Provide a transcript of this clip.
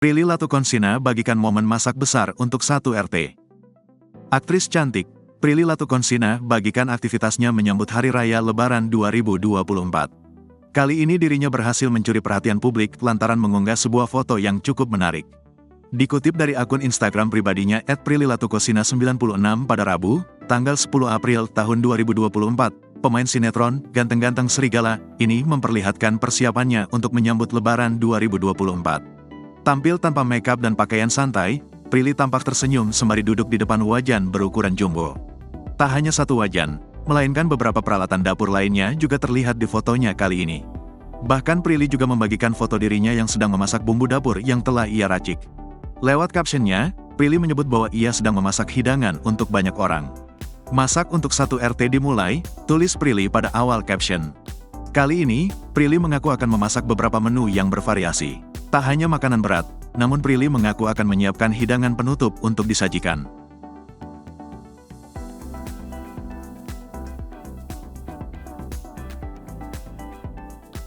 Prilly Latuconsina bagikan momen masak besar untuk satu RT. Aktris cantik, Prilly Latuconsina bagikan aktivitasnya menyambut Hari Raya Lebaran 2024. Kali ini dirinya berhasil mencuri perhatian publik lantaran mengunggah sebuah foto yang cukup menarik. Dikutip dari akun Instagram pribadinya @PrillyLatuconsina96 pada Rabu, tanggal 10 April tahun 2024, pemain sinetron Ganteng-Ganteng Serigala ini memperlihatkan persiapannya untuk menyambut Lebaran 2024. Tampil tanpa makeup dan pakaian santai, Prilly tampak tersenyum sembari duduk di depan wajan berukuran jumbo. Tak hanya satu wajan, melainkan beberapa peralatan dapur lainnya juga terlihat di fotonya kali ini. Bahkan Prilly juga membagikan foto dirinya yang sedang memasak bumbu dapur yang telah ia racik. Lewat captionnya, Prilly menyebut bahwa ia sedang memasak hidangan untuk banyak orang. "Masak untuk satu RT dimulai," tulis Prilly pada awal caption. Kali ini, Prilly mengaku akan memasak beberapa menu yang bervariasi. Tak hanya makanan berat, namun Prilly mengaku akan menyiapkan hidangan penutup untuk disajikan.